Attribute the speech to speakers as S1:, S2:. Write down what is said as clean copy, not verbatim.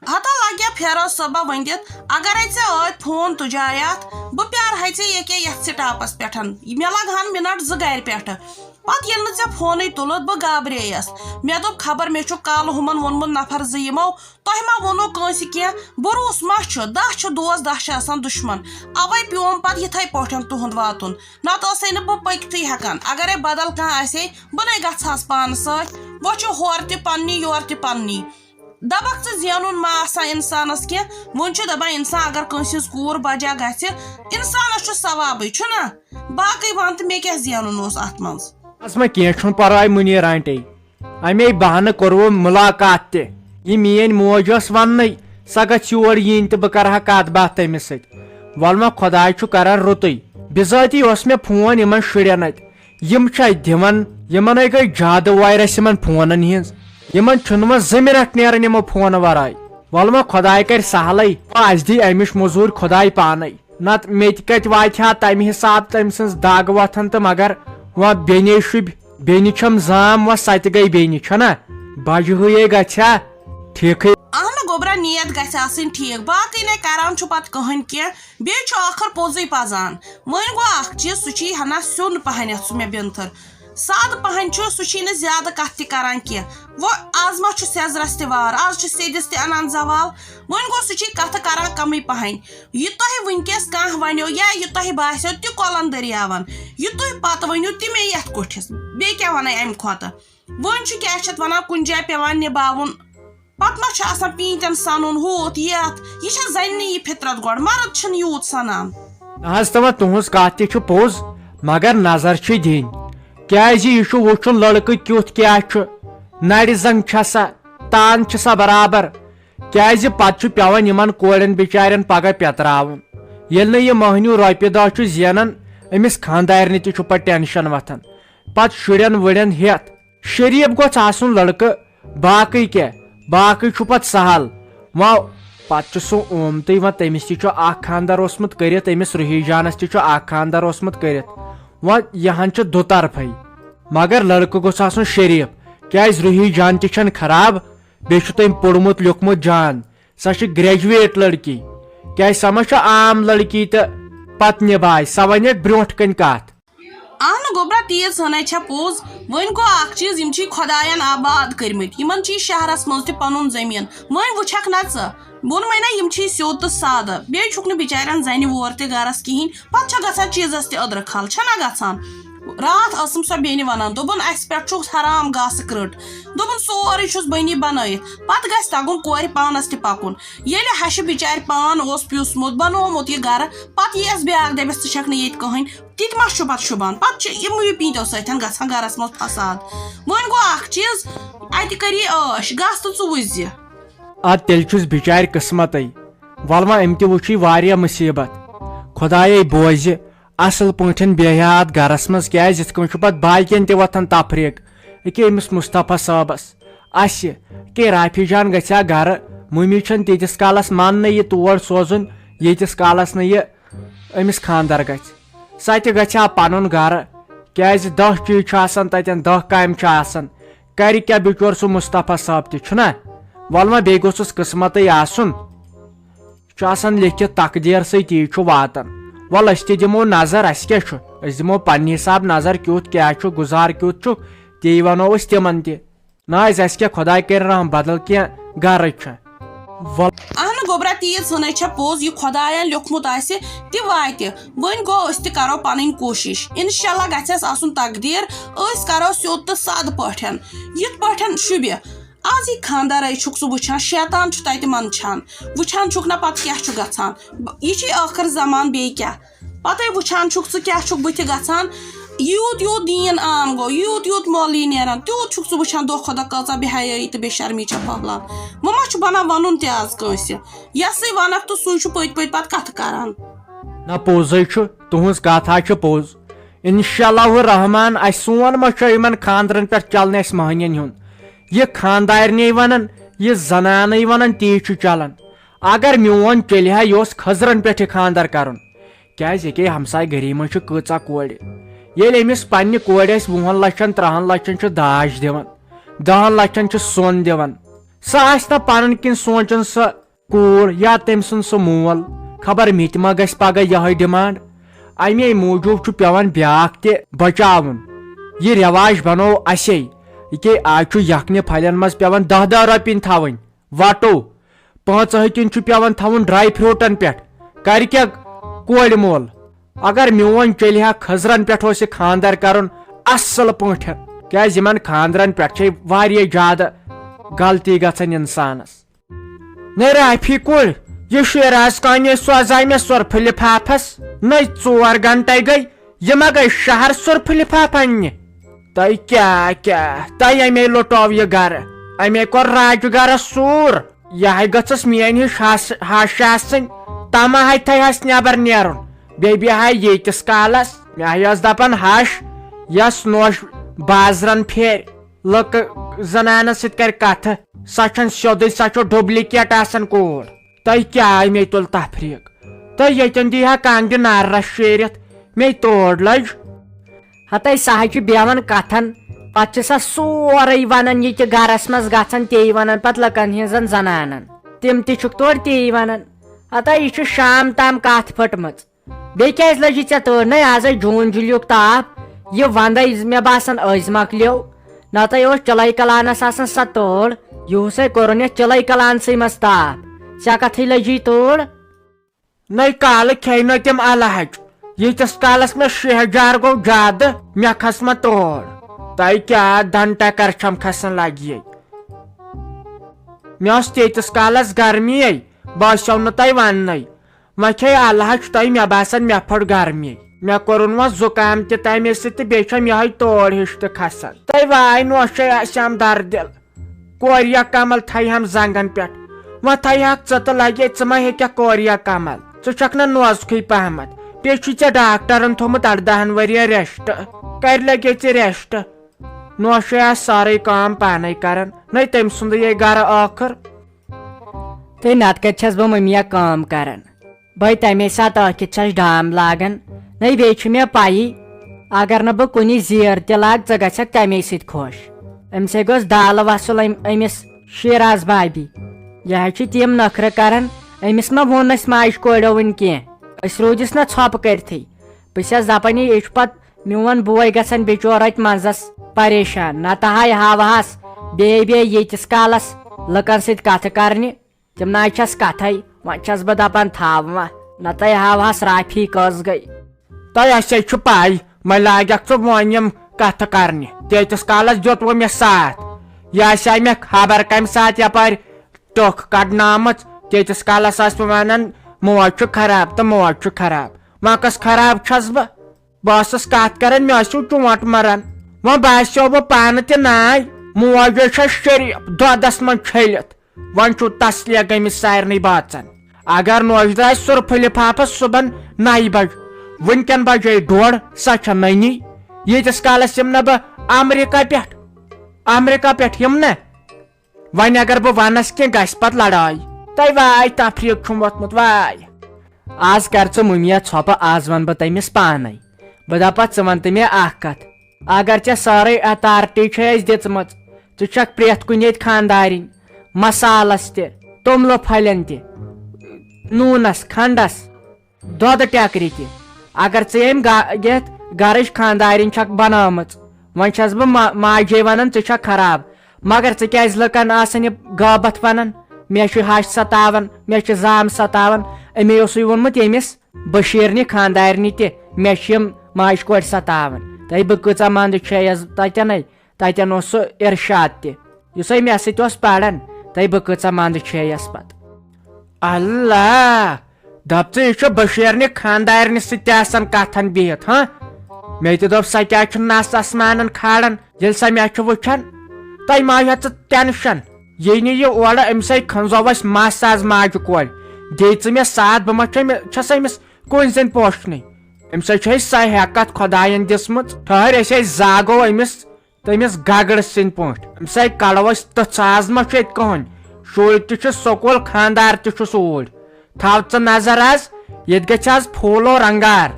S1: ہتا لگیا پھیرو صبح ونِتھ اگر ژےٚ فون تُجایتھ بہٕ پیارہے ژےٚ ییٚکیٛاہ یتھ سٹاپس پٮ۪ٹھ مےٚ لگہن منٹ 2 گرِ پٮ۪ٹھٕ پتہٕ ییٚلہِ نہٕ ژےٚ فونٕے تُلُتھ بہٕ گابرییس مےٚ دوٚپ خبر مےٚ چھُ کالہٕ ہُمن ووٚنمُت نفر 2 یِمو تۄہہِ ما ووٚنوٕ کٲنٛسہِ کینٛہہ بروٗس ما چھُ 10 چھِ دوس 10 چھِ آسان دُشمن اوے پیوم پتہٕ یِتھے پٲٹھۍ تُہُنٛد واتُن نتہٕ ٲسے نہٕ بہٕ پٔکتھٕے ہٮ۪کان اگرے بدل کانٛہہ آسہِ بہٕ نے گژھہس پانہٕ سۭتۍ وۄنۍ چھُ ہورٕ تہِ پننی یورٕ تہِ پننی دپکھ ژٕ زینُن ما آسان انسانس کینٛہہ وۄنۍ چھُ دپان انسان اگر کٲنٛسہِ ہٕنٛز کوٗر بجا گژھِ انسانس چھُ ثوابٕے چھُنا باقٕے ون تہٕ مےٚ کیٛاہ زینُن اوس اتھ منٛز
S2: ما کینٛہہ چھُنہٕ پرواے مُنیٖر آنٹی امے بہانہٕ کوٚروٕ مُلاقات تہِ یہِ میٲنۍ موج ٲس وننٕے سۄ گژھِ یور یِنۍ تہٕ بہٕ کرٕ ہا کتھ باتھ تٔمِس سۭتۍ وۄلہٕ ما خۄداے چھُ کران رُتُے بِذٲتی اوس مےٚ فون یِمن شُرٮ۪ن اتہِ یِم چھِ اتہِ دِوان یِمن گٔے زیادٕ وایرس یِمن فونن ہِنٛز یِمن چھُنہٕ وۄنۍ 2 مِنٹ نیران یِمو فونہٕ ورٲے وۄلہٕ ما خۄداے کرِ سہلٕے اسہِ دی امِچ موٚزوٗرۍ خۄداے پانے نتہٕ مےٚ تہِ کتہِ واتہِ ہا تمہِ حساب تٔمۍ سٕنٛز دگ وۄتھان تہٕ مگر وۄنۍ بیٚنے شُبہِ بیٚنہِ چھم زام وۄنۍ سۄ تہِ گٔے بیٚنہِ چھنا بجہِ ہٕے گژھِ ہا ٹھیٖکھٕے
S1: اہنہٕ گوٚبرا نیت گژھِ آسٕنۍ ٹھیٖک باقٕے نے کران چھُ پتہٕ کٕہٕنۍ کینٛہہ بیٚیہِ چھُ ٲخر پوٚزُے پزان وۄنۍ گوٚو اکھ چیٖز سُہ چھُے ہنا سیُن پہن یتھ سُہ مےٚ بِنتھٕر سادٕ پہن چھُ سُہ چھُے نہٕ زیادٕ کتھ تہِ کران کینٛہہ وۄنۍ آز ما چھُ سیزرس تہِ وار آز چھُ سیدِس تہِ انان زوال وۄنۍ گوٚو سُہ چھُے کتھٕ کران کمٕے پہن یہِ تۄہہِ وٕنکیٚس کانٛہہ ونیو یا یہِ تۄہہِ باسیو تہِ کۄلن دٔریاون یہِ تُہۍ پتہٕ ؤنِو تِمے یتھ کُٹھِس بیٚیہِ کیٛاہ ونَے امہِ کھۄتہٕ وۄنۍ چھُ کیٛاہ چھِ اتھ ونان کُنہِ جایہِ پیٚوان نِباوُن پتہٕ ما چھُ آسان پیٖنتٮ۪ن سنُن ہوٗت یتھ یہِ چھےٚ زننہِ یہِ فطرت گۄڈٕ مرد چھِنہٕ یوٗت سنان
S2: حظ تِمن تُہنٛز کتھ تہِ چھِ پوٚز مگر نظر چھِ دِنۍ کیٛازِ یہِ چھُ وٕچھُن لڑکہٕ کیُتھ کیٛاہ چھُ نرِ زنگ چھا سا تان چھِ سا برابر کیٛازِ پتہٕ چھُ پیٚوان یِمن کورٮ۪ن بِچارٮ۪ن پگہہ پٮ۪تراوُن ییٚلہِ نہٕ یہِ مٔہنیوٗ رۄپیہِ دہ چھُ زینان أمِس خانٛدارنہِ تہِ چھُ پتہٕ ٹٮ۪نشن وتھان پتہٕ شُرٮ۪ن وُرٮ۪ن ہٮ۪تھ شریٖف گوٚژھ آسُن لڑکہٕ باقٕے کیٛاہ باقٕے چھُ پتہٕ سہل وۄنۍ پتہٕ چھُ سُہ اومتٕے وۄنۍ تٔمِس تہِ چھُ اکھ خانٛدر اوسمُت کٔرِتھ أمِس رُحی جانس تہِ چھُ اکھ خانٛدر اوسمُت کٔرِتھ وۄنۍ یہِ ہن چھُ دُطرفے مگر لڑکہٕ گوٚژھ آسُن شریٖف کیٛازِ رُحی جان تہِ چھنہٕ خراب بیٚیہِ چھُ تٔمۍ پوٚرمُت لیوٗکھمُت جان سۄ چھِ گریجویٹ لڑکی کیٛازِ سۄ ما چھِ عام لڑکی تہٕ پتہٕ نِبایہِ سۄ ونیکھ برٛونٛٹھ کنہِ کتھ
S1: اہنہٕ گوٚبرا تیٖژ ہنَے چھےٚ پوٚز وۄنۍ گوٚو اکھ چیٖز یِم چھی خۄداین آباد کٔرمٕتۍ یِمن چھی شہرس منٛز تہِ پنُن زٔمیٖن وۄنۍ وٕچھکھ نا ژٕ ووٚنمَے نا یِم چھی سیوٚد تہٕ سادٕ بیٚیہِ چھُکھ نہٕ بِچارٮ۪ن زنہِ وور تہِ گرس کِہینۍ پتہٕ چھےٚ گژھان چیٖزس تہِ أدرٕ کھل چھےٚ نا گژھان راتھ ٲسٕم سۄ بیٚنہِ ونان دوٚپُن اسہِ پٮ۪ٹھ چھُ حرام گاسہٕ کرٕٹ دوٚپُن سورُے چھُس بٔنی بنٲیِتھ پتہٕ گژھِ تگُن کورِ پانس تہِ پکُن ییٚلہِ ہشہِ بِچارِ پان اوس پیوٗسمُت بنومُت یہِ گرٕ پتہٕ یِیَس بیاکھ دپیس ژٕ چھکھ نہٕ ییٚتہِ کٕہٕنۍ تِتہِ ما چھُ پتہٕ شوٗبان پتہٕ چھِ یِموٕے پیٖنتو سۭتۍ گژھان گرس منٛز فساد وۄنۍ گوٚو اکھ چیٖز اتہِ کر یہِ ٲش گژھ تہٕ ژٕ وٕچھ زِ
S2: ادٕ تیٚلہِ چھُس بِچارِ قٕسمتے وۄلہٕ وۄنۍ أمۍ تہِ وٕچھٕے واریاہ مُصیبت خۄدایے بوزِ اصل پٲٹھۍ بیٚہہِ اتھ گرس منٛز کیٛازِ یِتھ کٔنۍ چھُ پتہٕ باقین تہِ وۄتھان تفریٖق أکیاہ أمِس مُصطفیٰ صٲبس اسہِ کہِ رافی جان گژھِ ہا گرٕ مٔمی چھنہٕ تیٖتِس کالس ماننٕے یہِ تور سوزُن ییٖتِس کالس نہٕ یہِ أمِس خانٛدر گژھِ سۄ تہِ گژھِ ہا پنُن گرٕ کیٛازِ 10 چیٖز چھُ آسان تتٮ۪ن 10 کامہِ چھِ آسان کرِ کیٛاہ بِچور سُہ مُصطفیٰ صٲب تہِ چھُنا وۄلہٕ وۄنۍ بیٚیہِ گوٚژھُس قٕسمتٕے آسُن چھُ آسان لیکھِتھ تقدیٖر سۭتۍ تی چھُ واتان وۄلہٕ أسۍ تہِ دِمو نظر اسہِ کیٛاہ چھُ أسۍ دِمو پننہِ حساب نظر کیُتھ کیٛاہ چھُ گُزار کیُتھ چھُکھ تی ونو أسۍ تِمن تہِ نہ حظ اسہِ کیٛاہ خۄداے کرِ رحم بدل کینٛہہ گرٕ چھُ
S1: اہنہٕ گوٚبرا تیٖژ ہنَے چھےٚ پوٚز یہِ خۄداین لیوٗکھمُت آسہِ تہِ واتہِ وۄنۍ گوٚو أسۍ تہِ کرو پنٕنۍ کوٗشش انشاء اللہ گژھِ اَسہِ آسُن تقدیٖر أسۍ کرو سیوٚد تہٕ سادٕ پٲٹھۍ یِتھ پٲٹھۍ شوٗبہِ آز یہِ خانٛدارے چھُکھ ژٕ وٕچھان شیطان چھُ تتہِ منٛدچھان وٕچھان چھُکھ نا پتہٕ کیٛاہ چھُ گژھان یہِ چھُے ٲخر زمان بیٚیہِ کیٛاہ پتے وٕچھان چھُکھ ژٕ کیٛاہ چھُکھ بٕتھِ گژھان یوٗت یوٗت دیٖن عام گوٚو یوٗت یوٗت مولوی نیران تیوٗت چھُکھ ژٕ وٕچھان دۄہ کھۄتہٕ دۄہ کۭژاہ بے حیٲیی تہٕ بے شرمی چھےٚ پھٔہلان وۄنۍ ما چھُ بنان ونُن تہِ آز کٲنٛسہِ یسٕے ونکھ تہٕ سُے چھُ پٔتۍ پٔتۍ پتہٕ کتھٕ کران
S2: نہ پوٚزے چھُ تُہنٛز کتھ حظ چھِ پوٚز انشاء اللہ رحمان اسہِ سون ما چھُ یِمن خانٛدرن پٮ۪ٹھ چلان اسہِ مٔہنین ہُنٛد یہِ خانٛدارنی ونان یہِ زنانے ونان تی چھُ چلان اگر میون چلہِ ہا یہِ اوس خٔزرن پٮ۪ٹھ یہِ خانٛدر کرُن کیٛازِ ییٚکیٛاہ ہمساے گٔری منٛز چھِ کۭژاہ کورِ ییٚلہِ أمِس پننہِ کورِ آسہِ 20 لچھن 30 لچھن چھُ داج دِوان 10 لچھن چھُ سۄن دِوان سہ پن کن سوچان سہ کور یا تم سن سہ مول خبر مت ما گژھِ پگہ یہ ڈمانڈ امی موجوب پیوان بیاکھ تہ بچاون یہ رواج بنو اسی کہ آج یخنہ پھلین مز پیوان 10 رۄپیہِ تھاون وٹو 5 ہتن پیوان تھاون ڈرائی فروٹن پہ کر کیا کور مول اگر میون چلہِ ہا خزرن پہ خاندر کرن اصل پٲٹھۍ کیاز یمن خاندرن پہ واریاہ زیادہ غلطی گژھان انسانس نہ رافی کور یہ شیراز کانے سوزائے مے سرفہ لفافس نہ 4 گھنٹے گئی یہ ما گئی شہر سرفہ لفاف انہ تہ امی لٹو یہ گھر امی کور راج گرس سور یہ گھس میٲنۍ ہش ہش آسٕنۍ تما تھس نبر نیرُن بیٚیہِ بیہہا ییتِس کالس مےٚ ٲس دپان ہش یس نوش بازرن پھیرِ لُکہٕ زنانن سۭتۍ کرِ کتھٕ سۄ چھنہٕ سیوٚدُے سۄ چھِ ڈُبلِکیٹ آسان کوٗر تۄہہِ کیٛاہ آے مےٚ تُل تفریٖق تُہۍ ییٚتٮ۪ن دی ہا کانٛگرِ نارس شیٖرِتھ مےٚ تور لٔج
S3: ہتے سہ بیہوان کتھن پتہٕ چھِ سۄ سورُے ونان یہ گرس منٛز گژھان تی ونان پتہٕ لُکن ہٕنٛزن زنانن تِم تہِ چھُکھ تورٕ تی ونان ہتے یہ چھُ شام تام کتھ پھٔٹمٕژ بیٚیہِ کیازِ لٔجی ژےٚ تۭر نے آزے جوٗن جُلیُک تاپھ یہ ونٛدے مےٚ باسان أزۍ مۄکلیو نتہٕ اوس چِلے کلانس آسان سۄ تۭر یِہُسے کوٚرُن یتھ چِلے کلانسٕے منٛز تاپھ ژےٚ کتھٕے لٔجی تۭر
S2: نٔے کالہٕ کھیٚیہِ نہٕ تِم الہج ییٖتِس کالس مےٚ شہجار گوٚو زیادٕ مےٚ کھس مہ تور تۄہہِ کیٛاہ دن ٹکر چھم کھسان لگہِ مےٚ اوس تیٖتِس کالس گرمی باسیو نہٕ تۄہہِ وننٕے وۄنۍ کھیٚیہِ الہج تۄہہِ مےٚ باسان مےٚ پھٔٹ گرمی مےٚ کوٚرُن وۄنۍ زُکام تہِ تمے سۭتۍ تہٕ بیٚیہِ چھم یہے تور ہِش تہِ کھسان تۄہہِ واے نوشے آسیم دردل کوریا کمل تھایہم زنگن پٮ۪ٹھ وۄنۍ تھایہکھ ژٕ تہٕ لگے ژٕ ما ہیٚککھ کوریا کمل ژٕ چھکھ نہٕ نوزکھٕے پہمتھ بیٚیہِ چھُے ژےٚ ڈاکٹرن تھوٚمُت 18 ؤرین ریسٹ کر لگے ژےٚ ریسٹ نوشے آسہِ سارے کٲم پانے کران نٔے تٔمۍ سُنٛدٕے گرٕ ٲخٕر
S3: تہٕ نتہٕ کتہِ چھس بہٕ مٔمیا کٲم کران بے تمے ساتہٕ ٲکھِتھ چھس ڈام لاگان نٔے بیٚیہِ چھُ مےٚ پیی اگر نہٕ بہٕ کُنہِ زیٖر تہِ لاگ ژٕ گژھکھ تمے سۭتۍ خۄش أمسے گوٚژھ دالہٕ وصل أمِس شیراز بابی یہِ چھِ تِم نخرٕ کران أمِس ما ووٚن اسہِ ماجہِ کوریو وُنہِ کینٛہہ أسۍ روٗدِس نا ژھۄپہٕ کٔرتھٕے بہٕ چھس دپان یہِ چھُ پتہٕ میون بوے گژھان بِچور اتہِ منٛزس پریشان نتہٕ ہاوہس بیٚیہِ ییٖتِس کالس لُکن سۭتۍ کتھٕ کرنہِ تِم نہ چھس کتھے وۄنۍ چھس بہٕ دپان تھاو وۄنۍ نتہٕ ہاوہس رافی کٔژ گٔے
S2: تۄہہِ اَسے چھُ پاے وۄنۍ لاگکھ ژٕ وۄنۍ یِم کتھٕ کرنہِ تیٖتِس کالس دیُتوٕ مےٚ ساتھ یہِ آسہِ مےٚ خبر کمہِ ساتہٕ یپٲرۍ ٹٕکھ کڑنٲمٕژ تیٖتِس کالس ٲس بہٕ ونان موج چھُ خراب تہٕ موج چھُ خراب وۄنۍ کۄس خراب چھس بہٕ ٲسٕس کتھ کران مےٚ ٲسِو چونٛٹھ مران وۄنۍ باسیو بہٕ پانہٕ تہِ ناے موجے چھس شریف دۄدس منٛز چھٔلِتھ وۄنۍ چھُ تسلیہ گٔمٕژ سارنٕے بٲژن اگر نوش درٛاے سُرفہٕ لفافس صبحن 9 بجہِ وُنکٮ۪ن بجے 1:30 سۄ چھےٚ نٔنی ییٖتِس کالس یِم نہٕ بہٕ امریکہ پٮ۪ٹھ یِم نہ وۄنۍ اگر بہٕ ونس کینٛہہ گژھِ پتہٕ لڑٲے تۄہہِ واے تفریٖق چھُم ووٚتھمُت واے
S3: آز کر ژٕ مٔمیا ژھۄپہٕ آز ون بہٕ تٔمِس پانے بہٕ دپتھ ژٕ ون تہٕ مےٚ اکھ کتھ اگر ژےٚ سٲرٕے اتارٹی چھے اسہِ دِژمٕژ ژٕ چھکھ پرٛٮ۪تھ کُنہِ ییٚتہِ خاندارِنۍ مسالس تہِ توٚملہٕ پھلٮ۪ن تہِ نوٗنس کھنڈس دۄدٕ ٹٮ۪کرِ تہِ اگر ژٕ أمۍ یتھ گرٕچ خاندارِنۍ چھکھ بنٲومٕژ وۄنۍ چھس بہٕ ماجے ونان ژٕ چھکھ خراب مگر ژٕ کیازِ لُکن آسان یہِ غٲبت ونان مےٚ چھُ ہش ستاوان مےٚ چھِ زام ستاوان أمے اوسُے ووٚنمُت ییٚمِس بشیٖرنہِ خاندارنہِ تہِ مےٚ چھِ یِم ماجہِ کورِ ستاوان تۄہہِ بہٕ کۭژاہ منٛدٕ چھیٚیس تتٮ۪ن اوس سُہ ارشاد تہِ یُسے مےٚ سۭتۍ اوس پران تۄہہِ بہٕ کۭژاہ منٛدٕ چھیٚیس پتہٕ
S2: اللہ دپ ژٕ یہِ چھُ بشیٖرنہِ خاندارنہِ سۭتۍ تہِ آسان کتھن بِہِتھ مےٚ تہِ دوٚپ سۄ کیٛاہ چھُ نس اسمانن کھالان ییٚلہِ سۄ مےٚ چھُ وٕچھان تۄہہِ ما ہیٚہ ژٕ ٹٮ۪نشن ییٚلہِ نہٕ یہِ اورٕ أمسے کھنزو اسہِ مس آز ماجہِ کورِ دِ ژٕ مےٚ ساتھ بہٕ ما چھس أمِس کُنۍ زٔنۍ پوشنٕے أمسے چھِ أسۍ سۄ ہٮ۪کتھ خۄداین دِژمٕژ ٹھٔہر أسۍ زاگو أمِس تٔمِس گگرٕ سٕنٛدۍ پٲٹھۍ أمسے کڑو أسۍ تٕژھ آز ما چھُ ییٚتہِ کٕہٕنۍ شُرۍ تہِ چھُ سکوٗل خاندار تہِ چھُس اوٗرۍ تھاو ژٕ نظر آز ییٚتہِ گژھِ آز پھوٗلو رنگار